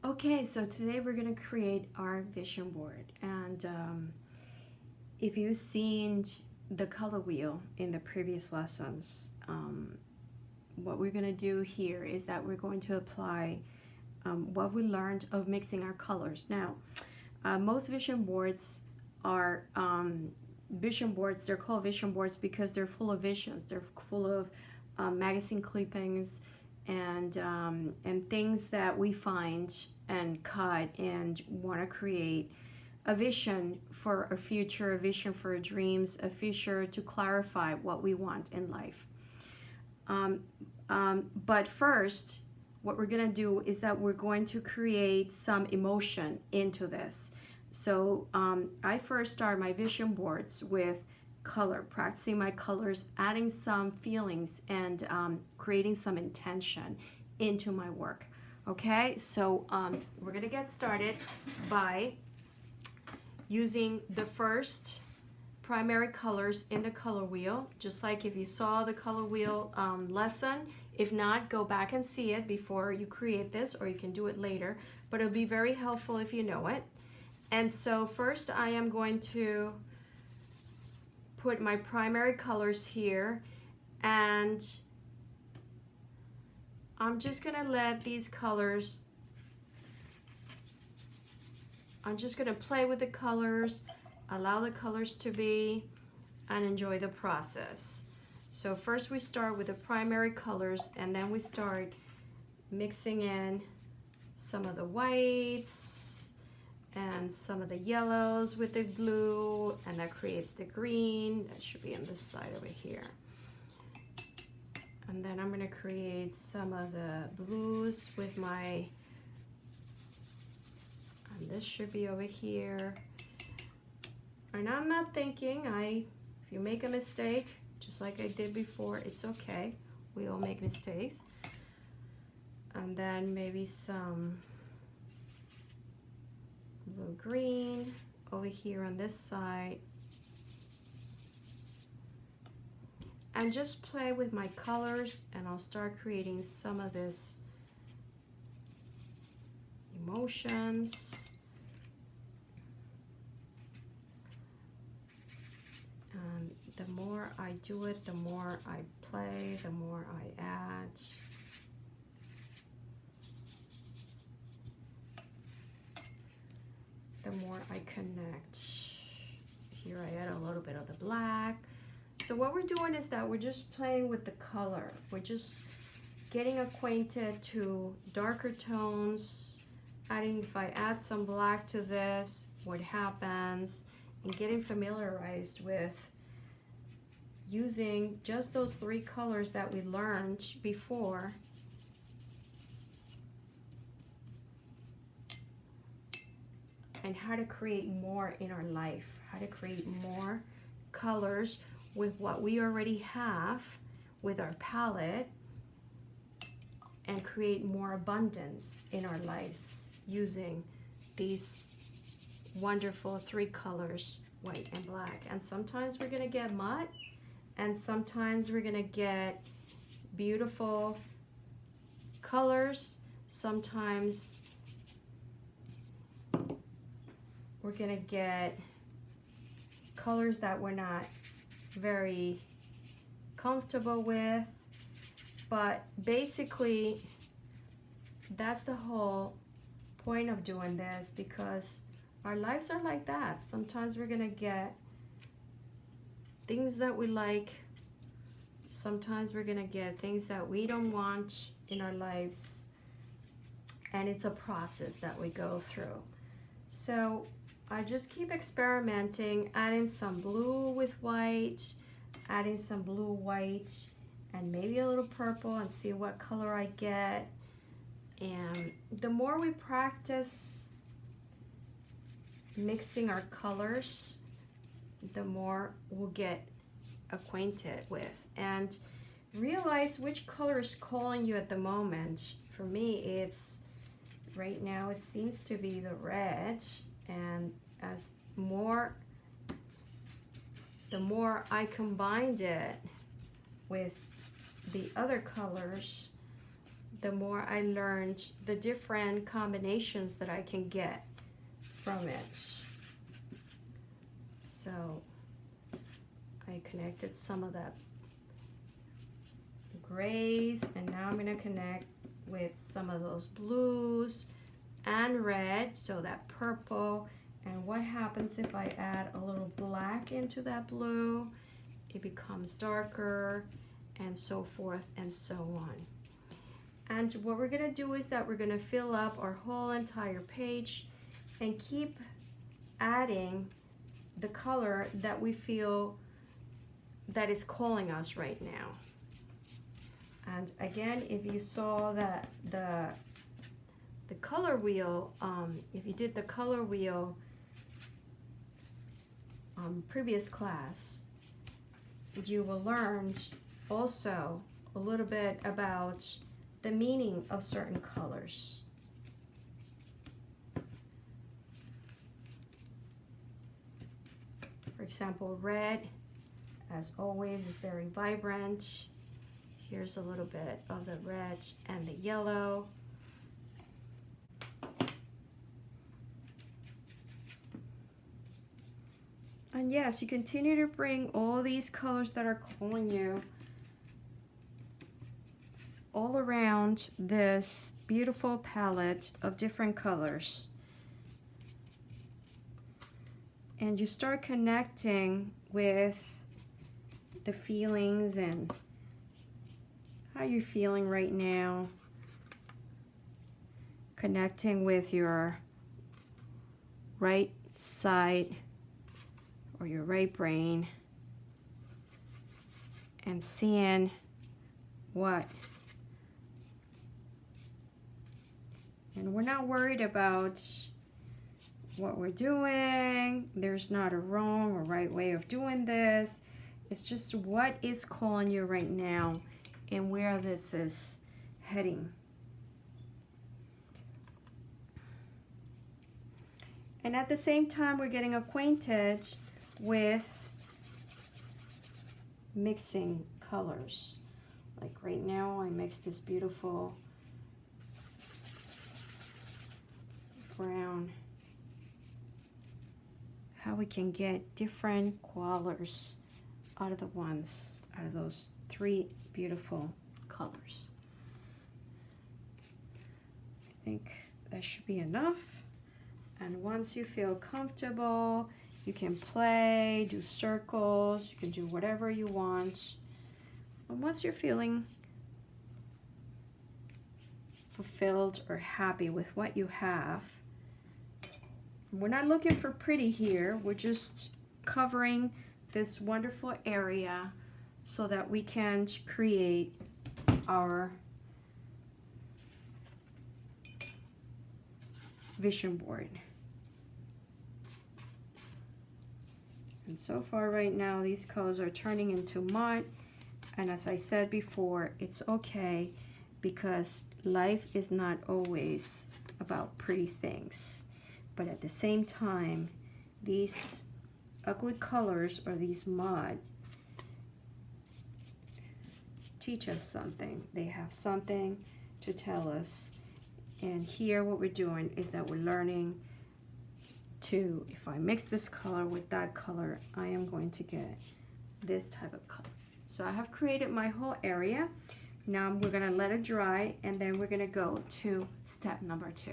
Okay, so today we're going to create our vision board. And if you've seen the color wheel in the previous lessons, what we're going to do here is that we're going to apply what we learned of mixing our colors. Now, most vision boards are vision boards. They're called vision boards because they're full of visions. They're full of magazine clippings and things that we find and cut and want to create a vision for a future, a vision for our dreams, a future to clarify what we want in life. But first, what we're going to do is that we're going to create some emotion into this. So I first start my vision boards with color, practicing my colors, adding some feelings, and creating some intention into my work. Okay, so we're gonna get started by using the first primary colors in the color wheel, just like if you saw the color wheel lesson. If not, go back and see it before you create this, or you can do it later, but it'll be very helpful if you know it. And so first I am going to put my primary colors here, and I'm just gonna let these colors, I'm just gonna play with the colors, allow the colors to be, and enjoy the process. So first we start with the primary colors, and then we start mixing in some of the whites and some of the yellows with the blue, and that creates the green. That should be on this side over here. And then I'm going to create some of the blues with my, and this should be over here. And I'm not thinking, if you make a mistake, just like I did before, it's okay. We all make mistakes. And then maybe some blue green over here on this side. And just play with my colors, and I'll start creating some of this emotions. And the more I do it, the more I play, the more I add. The more I connect. Here I add a little bit of the black. So what we're doing is that we're just playing with the color. We're just getting acquainted to darker tones, adding, if I add some black to this, what happens, and getting familiarized with using just those three colors that we learned before. And how to create more in our life, how to create more colors with what we already have with our palette, and create more abundance in our lives using these wonderful three colors, white and black. And sometimes we're gonna get mud, and sometimes we're gonna get beautiful colors. Sometimes we're gonna get colors that we're not very comfortable with, but basically that's the whole point of doing this, because our lives are like that. Sometimes we're gonna get things that we like, sometimes we're gonna get things that we don't want in our lives, and it's a process that we go through. So I just keep experimenting, adding some blue with white, adding some blue, white, and maybe a little purple, and see what color I get. And the more we practice mixing our colors, the more we'll get acquainted with and realize which color is calling you at the moment. For me, it's right now, it seems to be the red. And as the more I combined it with the other colors, the more I learned the different combinations that I can get from it. So I connected some of the grays, and now I'm going to connect with some of those blues and red, so that purple. And what happens if I add a little black into that blue? It becomes darker, and so forth and so on. And what we're going to do is that we're going to fill up our whole entire page and keep adding the color that we feel that is calling us right now. And again, if you saw that the color wheel, if you did the color wheel previous class, you will learn also a little bit about the meaning of certain colors. For example, red, as always, is very vibrant. Here's a little bit of the red and the yellow. And yes, you continue to bring all these colors that are calling you all around this beautiful palette of different colors. And you start connecting with the feelings and how you're feeling right now. Connecting with your right side or your right brain and seeing what. And we're not worried about what we're doing. There's not a wrong or right way of doing this. It's just what is calling you right now and where this is heading. And at the same time, we're getting acquainted with mixing colors. Like right now, I mixed this beautiful brown. How we can get different colors out of those three beautiful colors. I think that should be enough. And once you feel comfortable, you can play, do circles, you can do whatever you want. And once you're feeling fulfilled or happy with what you have, we're not looking for pretty here, we're just covering this wonderful area so that we can create our vision board. And so far right now, these colors are turning into mud. And as I said before, it's okay because life is not always about pretty things. But at the same time, these ugly colors or these mud teach us something. They have something to tell us. And here what we're doing is that we're learning to, if I mix this color with that color, I am going to get this type of color. So I have created my whole area. Now we're going to let it dry, and then we're going to go to step number 2.